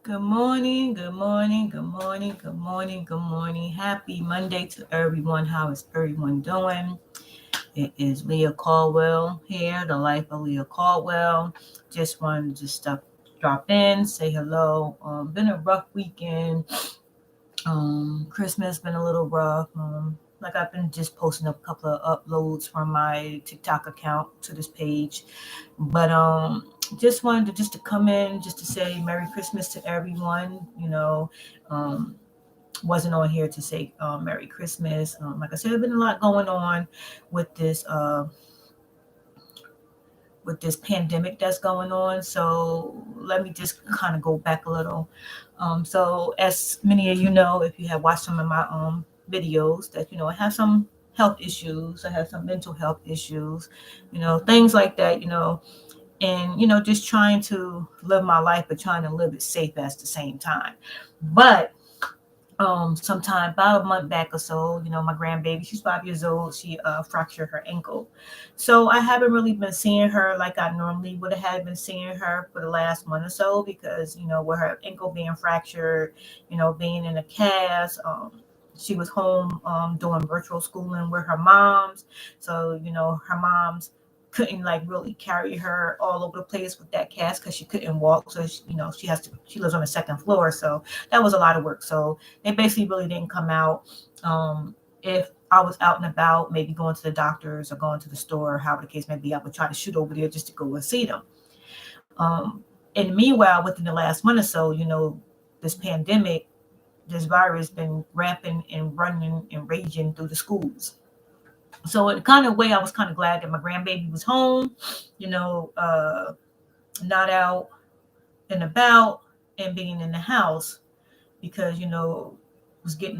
Good morning, good morning, good morning, good morning, good morning. Happy Monday to everyone. How is everyone doing? It is Leah Caldwell here, the life of Leah Caldwell. Just wanted to just drop in, say hello. Been a rough weekend. Christmas been a little rough. Like I've been just posting a couple of uploads from my TikTok account to this page, but just wanted to come in just to say Merry Christmas to everyone. Um, wasn't on here to say Merry Christmas. Like I said, there's been a lot going on with this pandemic that's going on. So let me just kind of go back a little. So as many of you know, if you have watched some of my videos, that I have some health issues. I have some mental health issues, things like that. And just trying to live my life, but trying to live it safe at the same time. But sometime about a month back or so, my grandbaby, she's 5 years old, she fractured her ankle. So I haven't really been seeing her like I normally would have had been seeing her for the last month or so, because with her ankle being fractured, being in a cast. She was home doing virtual schooling with her moms. So her moms couldn't like really carry her all over the place with that cast because she couldn't walk. So she lives on the second floor, so that was a lot of work. So they basically really didn't come out. If I was out and about, maybe going to the doctors or going to the store, however the case may be, I would try to shoot over there just to go and see them. And meanwhile, within the last month or so, this pandemic, this virus been rampant and running and raging through the schools. So in a kind of way, I was kind of glad that my grandbaby was home, you know, uh, not out and about and being in the house, because was getting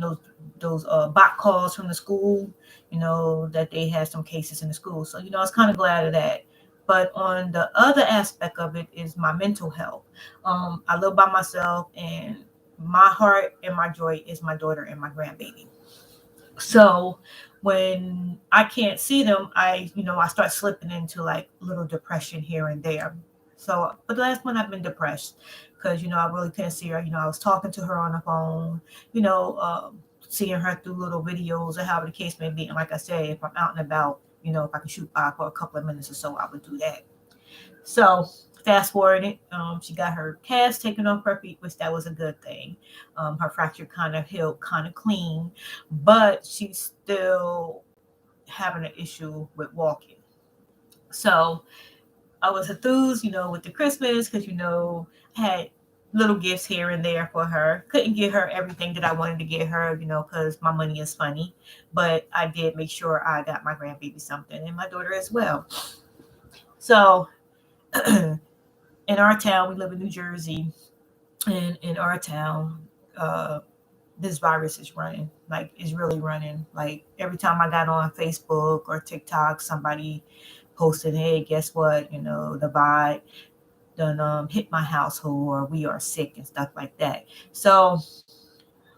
those bot calls from the school, that they had some cases in the school. So I was kind of glad of that. But on the other aspect of it is my mental health. I live by myself, and my heart and my joy is my daughter and my grandbaby. So when I can't see them, I start slipping into like little depression here and there. So but the last month I've been depressed because I really couldn't see her. I was talking to her on the phone, seeing her through little videos or however the case may be. And like I said, if I'm out and about, if I can shoot by for a couple of minutes or so, I would do that. So fast forwarding, she got her cast taken off her feet, which that was a good thing. Her fracture kind of healed, kind of clean, but she's still having an issue with walking. So I was enthused, with the Christmas because had little gifts here and there for her. Couldn't get her everything that I wanted to get her, because my money is funny. But I did make sure I got my grandbaby something and my daughter as well. So in our town, we live in New Jersey, and in our town, this virus is running. Like, it's really running. Like, every time I got on Facebook or TikTok, somebody posted, "Hey, guess what? The vibe done hit my household, or we are sick," and stuff like that. So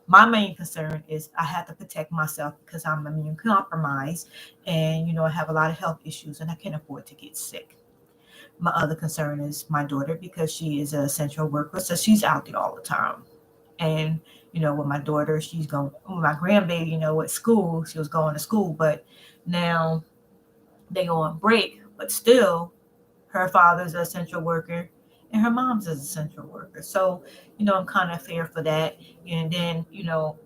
my main concern is I have to protect myself because I'm immune compromised, and I have a lot of health issues, and I can't afford to get sick. My other concern is my daughter, because she is an essential worker, so she's out there all the time. And with my daughter, she's going with my grandbaby. At school, she was going to school, but now they go on break. But still, her father's an essential worker, and her mom's an essential worker. So I'm kind of fair for that. And then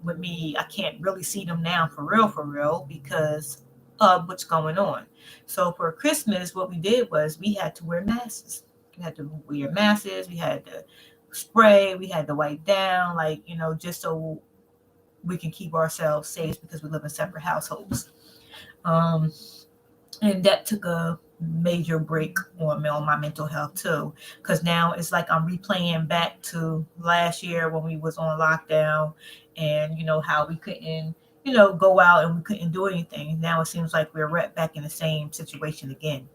with me, I can't really see them now for real, because of what's going on. So for Christmas, what we did was we had to wear masks. We had to wear masks. We had to spray. We had to wipe down, like just so we can keep ourselves safe, because we live in separate households. Um, and that took a major break on me, on my mental health too, because now it's like I'm replaying back to last year when we was on lockdown, and how we couldn't go out and we couldn't do anything. Now it seems like we're right back in the same situation again.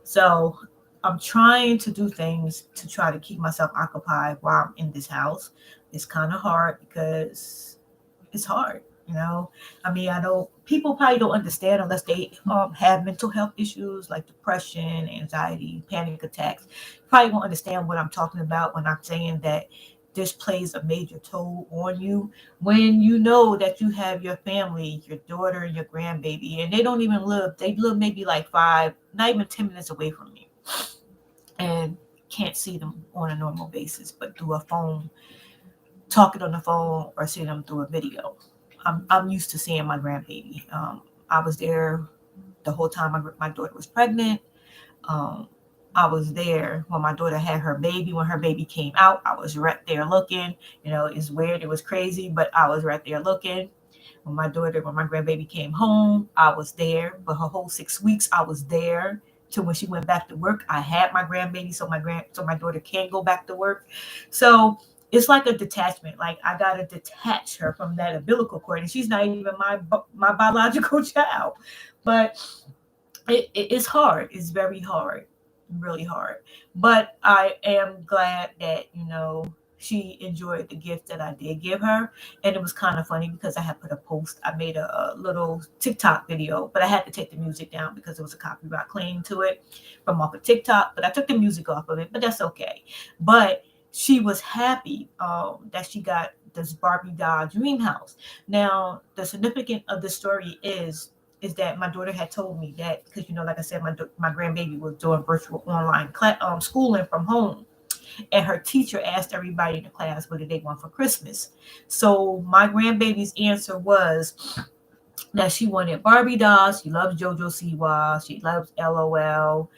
So I'm trying to do things to try to keep myself occupied while I'm in this house. It's kind of hard because it's hard. I mean, I know people probably don't understand unless they have mental health issues like depression, anxiety, panic attacks. Probably won't understand what I'm talking about when I'm saying that this plays a major toll on you when you know that you have your family, your daughter and your grandbaby, and they don't even live, they live maybe like 5, not even 10 minutes away from you, and can't see them on a normal basis, but through a phone, talking on the phone or seeing them through a video. I'm used to seeing my grandbaby. I was there the whole time my daughter was pregnant. Um, I was there when my daughter had her baby. When her baby came out, I was right there looking. It's weird. It was crazy, but I was right there looking. When my grandbaby came home, I was there. But her whole 6 weeks, I was there. Till when she went back to work, I had my grandbaby, so my daughter can go back to work. So it's like a detachment. Like I gotta detach her from that umbilical cord, and she's not even my biological child. But it's hard. It's very hard, really hard. But I am glad that she enjoyed the gift that I did give her, and it was kind of funny because I had put a post. I made a little TikTok video, but I had to take the music down because there was a copyright claim to it from off of TikTok. But I took the music off of it, but that's okay. But she was happy that she got this Barbie doll dream house. Now, the significance of the story is that my daughter had told me that because like I said, my grandbaby was doing virtual online schooling from home, and her teacher asked everybody in the class what did they want for Christmas. So my grandbaby's answer was that she wanted Barbie dolls. She loves JoJo Siwa. She loves LOL.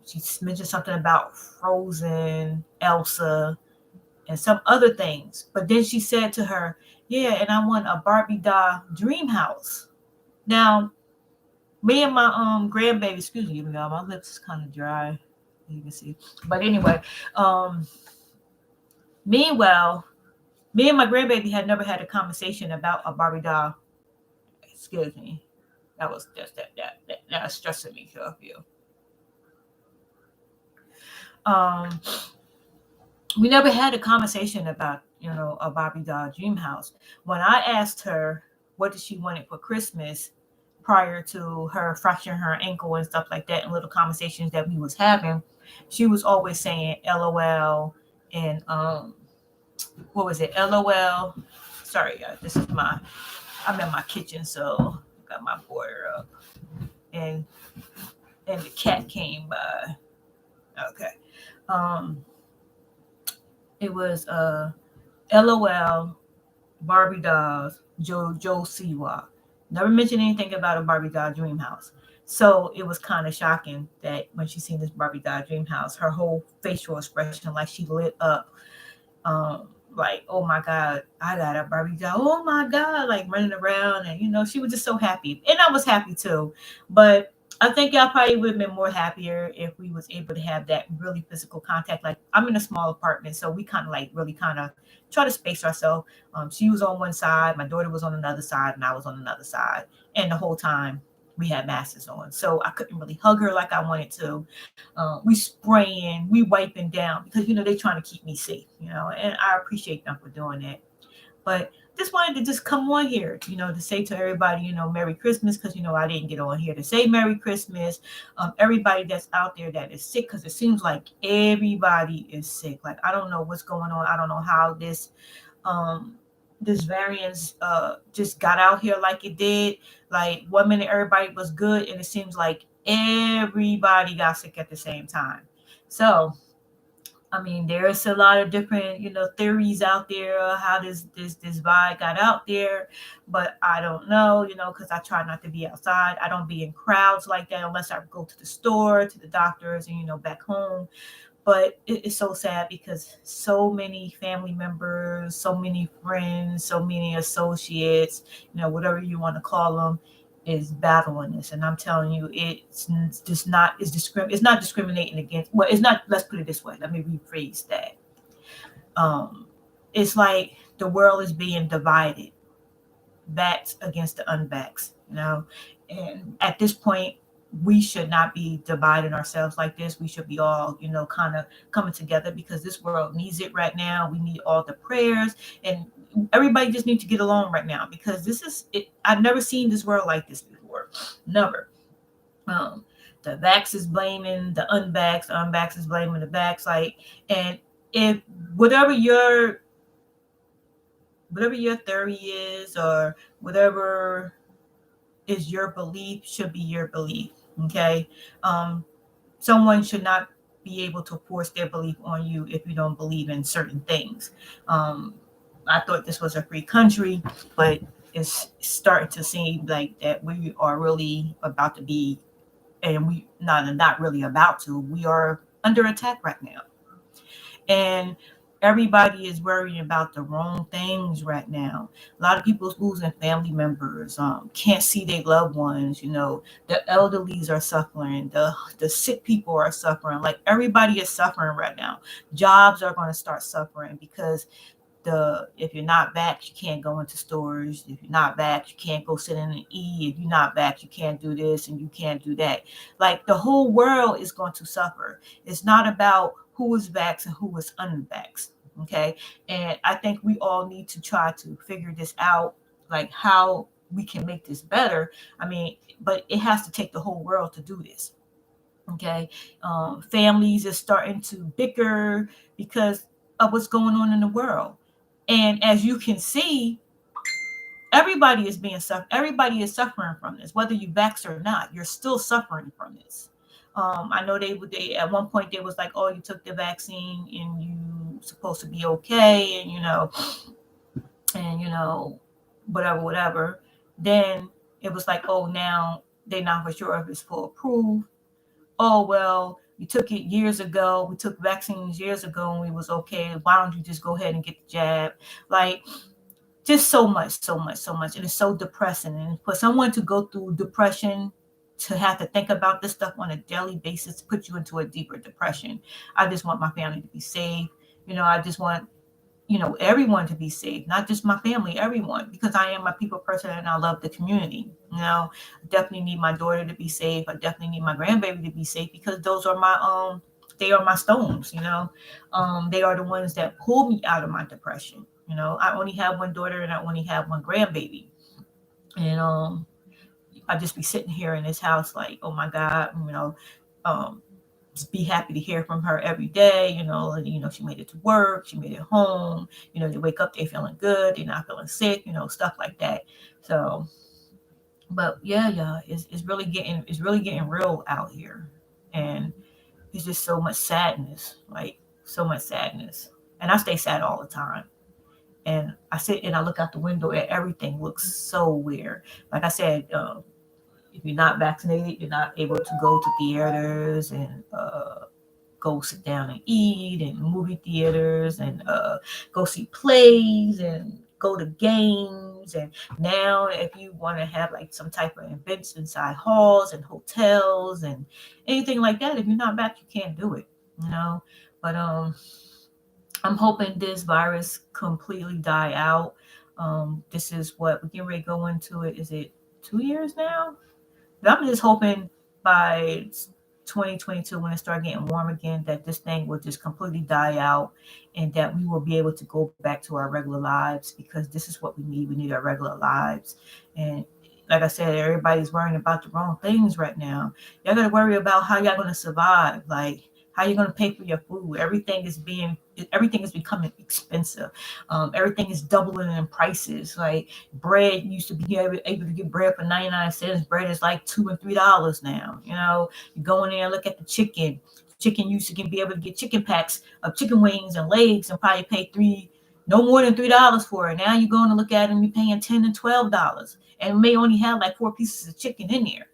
She mentioned something about Frozen, Elsa, and some other things. But then she said to her, "Yeah, and I want a Barbie doll dream house." Now, me and my grandbaby, excuse me, y'all, my lips is kind of dry. You can see. But anyway, meanwhile, me and my grandbaby had never had a conversation about a Barbie doll. Excuse me. That was just that's stressing me off you. We never had a conversation about a Barbie doll dream house. When I asked her what did she wanted for Christmas prior to her fracturing her ankle and stuff like that, and little conversations that we was having, she was always saying LOL and what was it? LOL. Sorry, guys. I'm in my kitchen, so I got my border up, and the cat came by. Okay. It was LOL, Barbie dolls, JoJo Siwa. Never mentioned anything about a Barbie doll dream house. So it was kind of shocking that when she seen this Barbie doll dream house, her whole facial expression, like she lit up, like, oh my God, I got a Barbie doll. Oh my God, like running around, and she was just so happy, and I was happy too. But I think y'all probably would have been more happier if we was able to have that really physical contact. Like I'm in a small apartment, so we kind of like really kind of try to space ourselves. She was on one side, my daughter was on another side, and I was on another side, and the whole time we had masks on, so I couldn't really hug her like I wanted to. We spraying, we wiping down because they trying to keep me safe, and I appreciate them for doing that. But just wanted to just come on here, to say to everybody, Merry Christmas, because I didn't get on here to say Merry Christmas. Everybody that's out there that is sick, because it seems like everybody is sick. Like I don't know what's going on. I don't know how this variance just got out here like it did. Like 1 minute everybody was good, and it seems like everybody got sick at the same time. So I mean, there's a lot of different, theories out there how this vibe got out there, but I don't know, because I try not to be outside. I don't be in crowds like that unless I go to the store, to the doctors, and back home. But it's so sad because so many family members, so many friends, so many associates, whatever you want to call them, is battling this. And I'm telling you, it's just not, it's not discriminating against, well, it's not, let's put it this way. Let me rephrase that. It's like the world is being divided, vax against the unvax, and at this point, we should not be dividing ourselves like this. We should be all, kind of coming together because this world needs it right now. We need all the prayers, and everybody just needs to get along right now because this is it. I've never seen this world like this before. Never. The vax is blaming the unvax is blaming the vax, and if whatever your theory is, or whatever is your belief, should be your belief. Okay. Someone should not be able to force their belief on you if you don't believe in certain things. I thought this was a free country, but it's starting to seem like that we are really about to be, and we not really about to, we are under attack right now. And everybody is worrying about the wrong things right now. A lot of people's losing family members, can't see their loved ones. The elderlies are suffering. The sick people are suffering. Like, everybody is suffering right now. Jobs are going to start suffering because if you're not vaxxed, you can't go into stores. If you're not vaxxed, you can't go sit in and eat. If you're not vaxxed, you can't do this and you can't do that. Like, the whole world is going to suffer. It's not about who is vaxxed and who is unvaxxed. Okay. And I think we all need to try to figure this out, like how we can make this better. I mean, but it has to take the whole world to do this. Okay. Families are starting to bicker because of what's going on in the world. And as you can see, everybody is everybody is suffering from this, whether you vax or not. You're still suffering from this. I know they at one point they was like, oh, you took the vaccine and you supposed to be okay, and whatever. Then it was like, oh, now they're not for sure if it's full approved. Oh, well, you took it years ago. We took vaccines years ago and we was okay. Why don't you just go ahead and get the jab? Like, just so much. And it's so depressing. And for someone to go through depression, to have to think about this stuff on a daily basis, put you into a deeper depression. I just want my family to be safe. I just want, everyone to be safe, not just my family, everyone, because I am a people person and I love the community. I definitely need my daughter to be safe. I definitely need my grandbaby to be safe, because those are they are my stones. They are the ones that pull me out of my depression. I only have one daughter and I only have one grandbaby. And I just be sitting here in this house like, oh my God, just be happy to hear from her every day. She made it to work, she made it home. They wake up, they feeling good, they're not feeling sick, stuff like that. So, but yeah, it's really getting real out here, and it's just so much sadness, like so much sadness. And I stay sad all the time. And I sit and I look out the window and everything looks so weird. Like I said, if you're not vaccinated, you're not able to go to theaters and go sit down and eat, and movie theaters, and go see plays and go to games. And now if you want to have like some type of events inside halls and hotels and anything like that, if you're not back, you can't do it. But I'm hoping this virus completely die out. This is what we're getting ready to go into it. Is it 2 years now? But I'm just hoping by 2022, when it starts getting warm again, that this thing will just completely die out, and that we will be able to go back to our regular lives, because this is what we need. We need our regular lives. And like I said, everybody's worrying about the wrong things right now. Y'all got to worry about how y'all going to survive. Like, how you're going to pay for your food. Everything is becoming expensive. Everything is doubling in prices. Like, bread, used to be able to get bread for 99 cents. Bread is like $2 and $3 now. You go in there and look at the chicken. Chicken used to be able to get chicken packs of chicken wings and legs and probably pay no more than $3 for it. Now you're going to look at them, you're paying $10 and $12, and may only have like 4 pieces of chicken in there.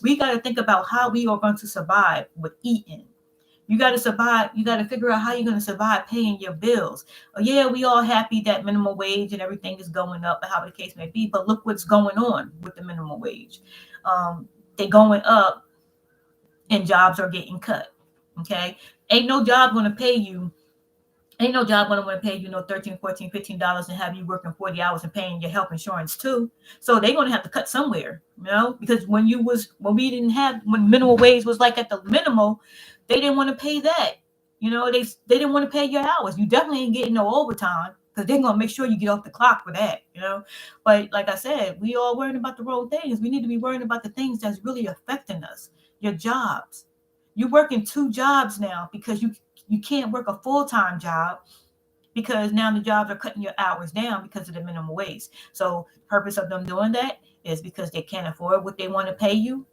We got to think about how we are going to survive with eating. You got to survive. You got to figure out how you're going to survive paying your bills. Yeah, we all happy that minimum wage and everything is going up, however the case may be. But look what's going on with the minimum wage. They're going up and jobs are getting cut. Okay. Ain't no job going to pay you $13, $14, $15 and have you working 40 hours and paying your health insurance too. So they're going to have to cut somewhere, because when minimum wage was like at the minimal, they didn't want to pay that. They didn't want to pay your hours. You definitely ain't getting no overtime, because they're going to make sure you get off the clock for that, But like I said, we all worrying about the wrong things. We need to be worrying about the things that's really affecting us. Your jobs. You're working 2 jobs now because you You can't work a full-time job because now the jobs are cutting your hours down because of the minimum wage. So the purpose of them doing that is because they can't afford what they want to pay you.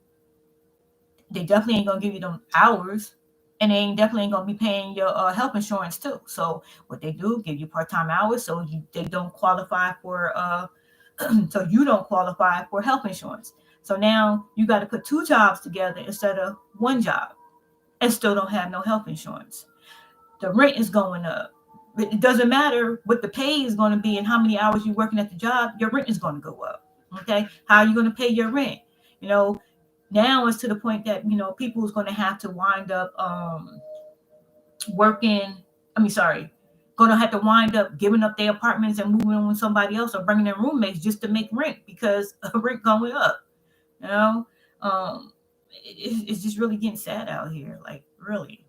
They definitely ain't gonna give you them hours, and they ain't definitely ain't gonna be paying your health insurance too. So what they do, give you part-time hours, so they don't qualify for so you don't qualify for health insurance. So now you got to put two jobs together instead of one job, and still don't have no health insurance. The rent is going up. It doesn't matter what the pay is going to be and how many hours you're working at the job, your rent is going to go up. Okay. How are you going to pay your rent? You know, now it's to the point that, people is going to have to wind up working. Going to have to wind up giving up their apartments and moving in with somebody else or bringing their roommates just to make rent because of rent going up. You know, it's just really getting sad out here, like really.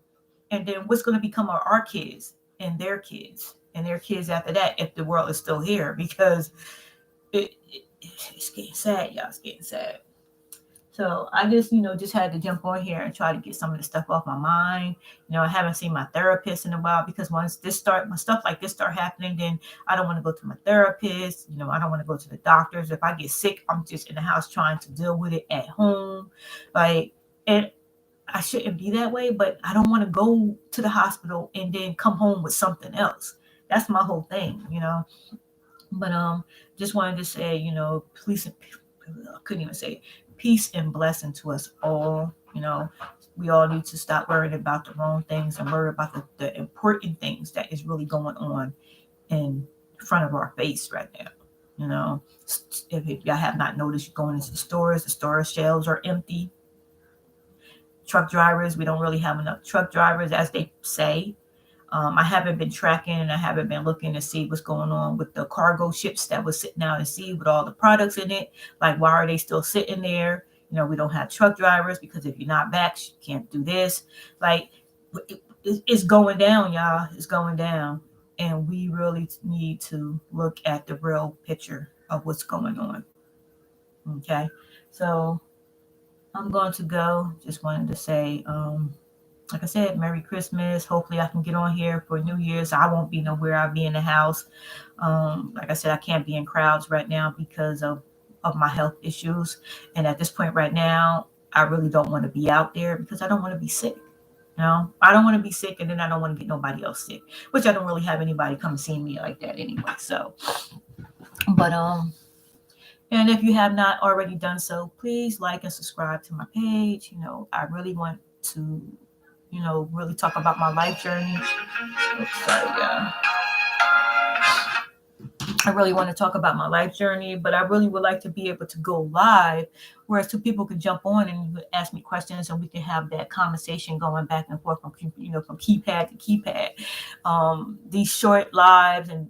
And then what's going to become of our kids and their kids after that if the world is still here? Because it's getting sad, y'all. It's getting sad. So I just had to jump on here and try to get some of the stuff off my mind. I haven't seen my therapist in a while because once when stuff like this start happening, then I don't want to go to my therapist. I don't want to go to the doctors. If I get sick, I'm just in the house trying to deal with it at home. And I shouldn't be that way, but I don't want to go to the hospital and then come home with something else. That's my whole thing. But just wanted to say, please, I couldn't even say it. Peace and blessing to us all. We all need to stop worrying about the wrong things and worry about the important things that is really going on in front of our face right now. If y'all have not noticed, you're going into the store shelves are empty. Truck drivers, we don't really have enough truck drivers, as they say. I haven't been tracking and I haven't been looking to see what's going on with the cargo ships that was sitting out at sea with all the products in it. Like, why are they still sitting there? We don't have truck drivers because if you're not back, you can't do this. Like, it's going down, y'all. It's going down. And we really need to look at the real picture of what's going on. Okay. So I'm going to go. Just wanted to say, like I said, Merry Christmas. Hopefully I can get on here for New Year's. I won't be nowhere. I'll be in the house. Like I said, I can't be in crowds right now because of my health issues. And at this point right now, I really don't want to be out there because I don't want to be sick. I don't want to be sick, and then I don't want to get nobody else sick, which I don't really have anybody come see me like that anyway. So, but, and if you have not already done so, please like and subscribe to my page. I really want to really talk about my life journey. Oops, sorry, yeah. I really want to talk about my life journey, but I really would like to be able to go live, whereas two people could jump on and ask me questions, and we can have that conversation going back and forth from keypad to keypad. These short lives and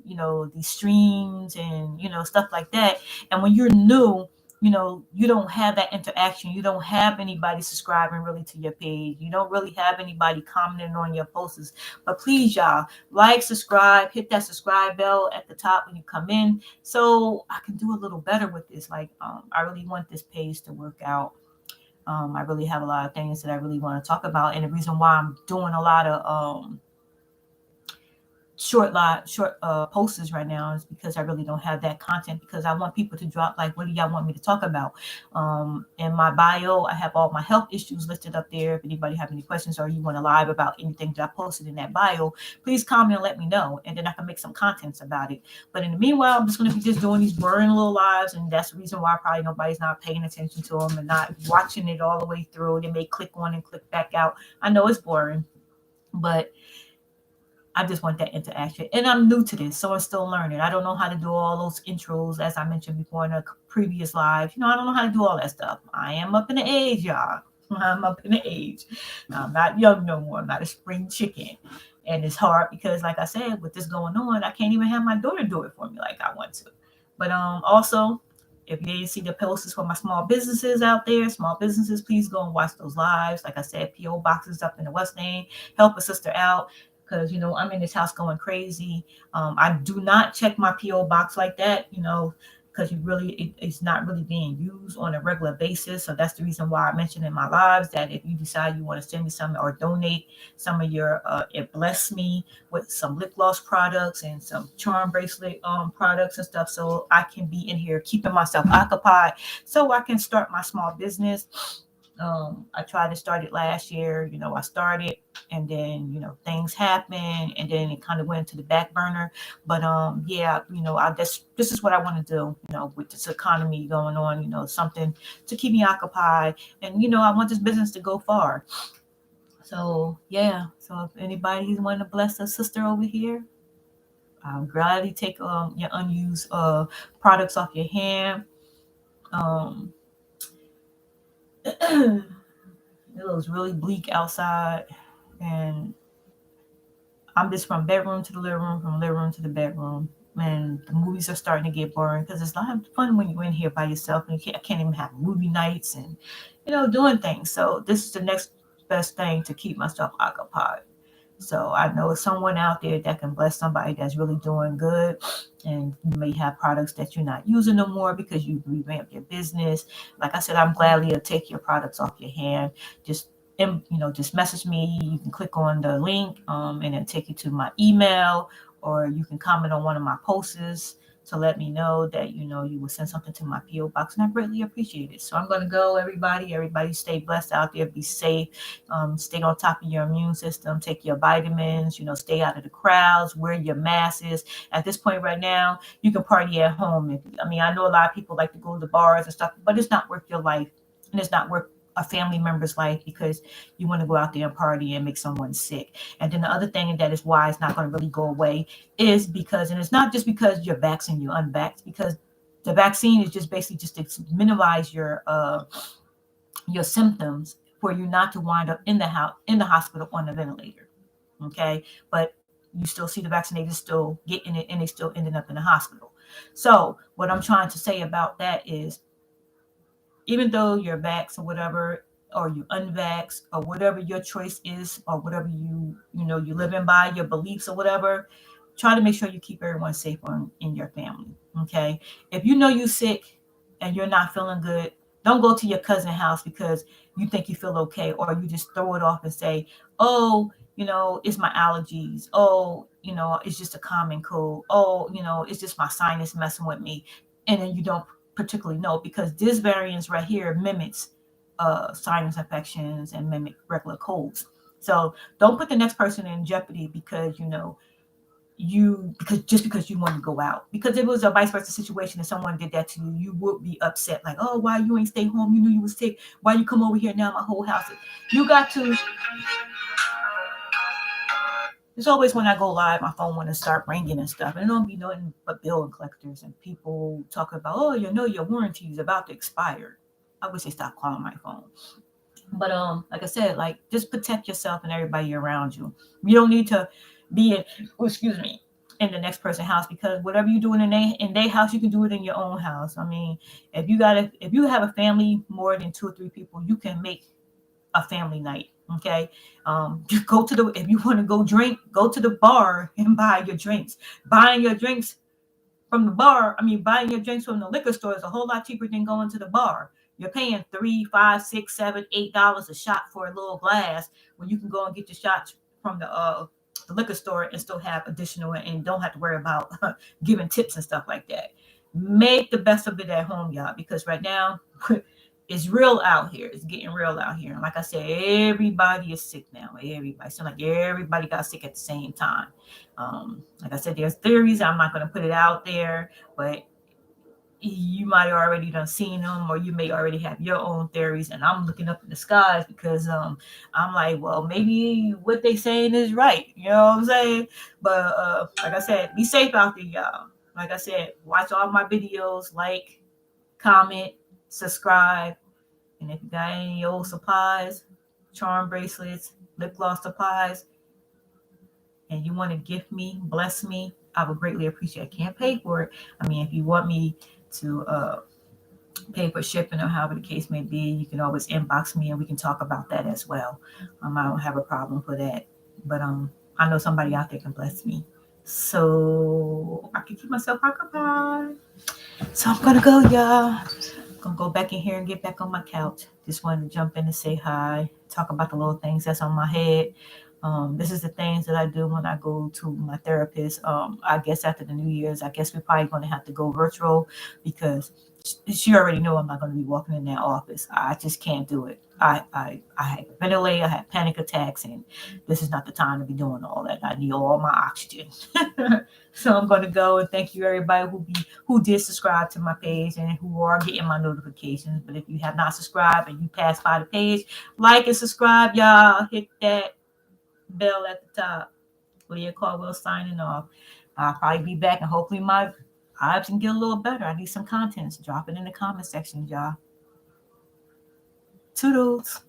these streams and stuff like that. And when you're new, you don't have that interaction. You don't have anybody subscribing really to your page. You don't really have anybody commenting on your posts. But please, y'all, like, subscribe, hit that subscribe bell at the top when you come in, so I can do a little better with this. Like, I really want this page to work out. I really have a lot of things that I really want to talk about, and the reason why I'm doing a lot of short posts right now is because I really don't have that content, because I want people to drop, like, what do y'all want me to talk about? In my bio, I have all my health issues listed up there. If anybody have any questions or you want to live about anything that I posted in that bio, please comment and let me know, and then I can make some contents about it. But in the meanwhile, I'm just going to be just doing these boring little lives, and that's the reason why probably nobody's not paying attention to them and not watching it all the way through. They may click on and click back out. I know it's boring, but I just want that interaction. And I'm new to this, so I'm still learning. I don't know how to do all those intros, as I mentioned before in a previous live. I don't know how to do all that stuff. I am up in the age, y'all. I'm up in the age. I'm not young no more. I'm not a spring chicken. And it's hard because, like I said, with this going on, I can't even have my daughter do it for me like I want to. But also, if you didn't see the posts for my small businesses out there, small businesses, please go and watch those lives. Like I said, P.O. boxes up in the West End. Help a sister out. Because, I'm in this house going crazy. I do not check my P.O. box like that. because it's not really being used on a regular basis. So that's the reason why I mentioned in my lives that if you decide you want to send me something or donate some of your, it bless me with some lip gloss products and some charm bracelet products and stuff, so I can be in here keeping myself occupied, so I can start my small business. I tried to start it last year. I started, and then things happened, and then it kind of went to the back burner. But yeah, I this is what I want to do. With this economy going on, something to keep me occupied, and I want this business to go far. So yeah, so if anybody's want to bless a sister over here, I'll gladly take your unused products off your hand. Um, it was really bleak outside, and I'm just from bedroom to the living room, from living room to the bedroom. And the movies are starting to get boring because it's not fun when you're in here by yourself, and I can't even have movie nights and doing things. So this is the next best thing to keep myself occupied. So I know someone out there that can bless somebody that's really doing good, and you may have products that you're not using no more because you revamped your business. Like I said, I'm gladly to take your products off your hand. Just message me. You can click on the link, and then take you to my email, or you can comment on one of my posts to let me know that you will send something to my PO box, and I greatly appreciate it. So I'm going to go, everybody. Everybody stay blessed out there. Be safe. Stay on top of your immune system. Take your vitamins. Stay out of the crowds. Wear your masks. At this point right now, you can party at home. I know a lot of people like to go to the bars and stuff, but it's not worth your life, and it's not worth a family member's life because you want to go out there and party and make someone sick. And then the other thing that is why it's not going to really go away is because, and it's not just because you're vaccinated, you're unvaxxed, because the vaccine is just basically just to minimize your symptoms for you not to wind up in the hospital on the ventilator. Okay, but you still see the vaccinated still getting it, and they still ending up in the hospital. So what I'm trying to say about that is, even though you're vaxxed or whatever, or you unvaxxed, or whatever your choice is, or whatever you live in by your beliefs or whatever, try to make sure you keep everyone safe in your family. Okay, if you know you're sick and you're not feeling good, don't go to your cousin's house because you think you feel okay, or you just throw it off and say, oh, it's my allergies. Oh, it's just a common cold. Oh, it's just my sinus messing with me. And then you don't particularly know, because this variant right here mimics sinus infections and mimic regular colds. So don't put the next person in jeopardy because because you want to go out. Because if it was a vice versa situation and someone did that to you, you would be upset, like, oh, why you ain't stay home? You knew you was sick. Why you come over here now? My whole house. You got to. It's always when I go live, my phone want to start ringing and stuff. And it don't be nothing but bill collectors and people talking about, oh, your warranty is about to expire. I wish they stopped calling my phone. But like I said, like, just protect yourself and everybody around you. You don't need to be in the next person's house, because whatever you're doing in their house, you can do it in your own house. If you have a family more than 2 or 3 people, you can make a family night. Okay, just if you want to go drink, go to the bar and buy your drinks. Buying your drinks from the bar, buying your drinks from the liquor store is a whole lot cheaper than going to the bar. You're paying $3, $5, $6, $7, $8 a shot for a little glass, when you can go and get your shots from the liquor store and still have additional, and don't have to worry about giving tips and stuff like that. Make the best of it at home, y'all, because right now it's real out here. It's getting real out here. And like I said, everybody is sick now. Everybody. So like everybody got sick at the same time. Like I said, there's theories. I'm not going to put it out there, but you might have already done seen them, or you may already have your own theories. And I'm looking up in the skies because I'm like, well, maybe what they saying is right. You know what I'm saying? But like I said, be safe out there, y'all. Like I said, watch all my videos, like, comment, subscribe. And if you got any old supplies, charm bracelets, lip gloss supplies, and you want to gift me, bless me, I would greatly appreciate it. I can't pay for it. If you want me to pay for shipping or however the case may be, you can always inbox me and we can talk about that as well. I don't have a problem for that. But I know somebody out there can bless me. so I can keep myself occupied. So I'm gonna go, y'all. Gonna go back in here and get back on my couch. Just wanted to jump in and say hi, talk about the little things that's on my head. This is the things that I do when I go to my therapist. I guess after the New Year's, I guess we're probably going to have to go virtual because she already know I'm not going to be walking in that office. I just can't do it. I had ventilate, I had panic attacks, and this is not the time to be doing all that. I need all my oxygen. So I'm going to go and thank you everybody who did subscribe to my page and who are getting my notifications. But if you have not subscribed and you pass by the page, like and subscribe, y'all. Hit that bell at the top. Leah Caldwell signing off. I'll probably be back and hopefully my vibes can get a little better. I need some content. So drop it in the comment section, y'all. Toodles.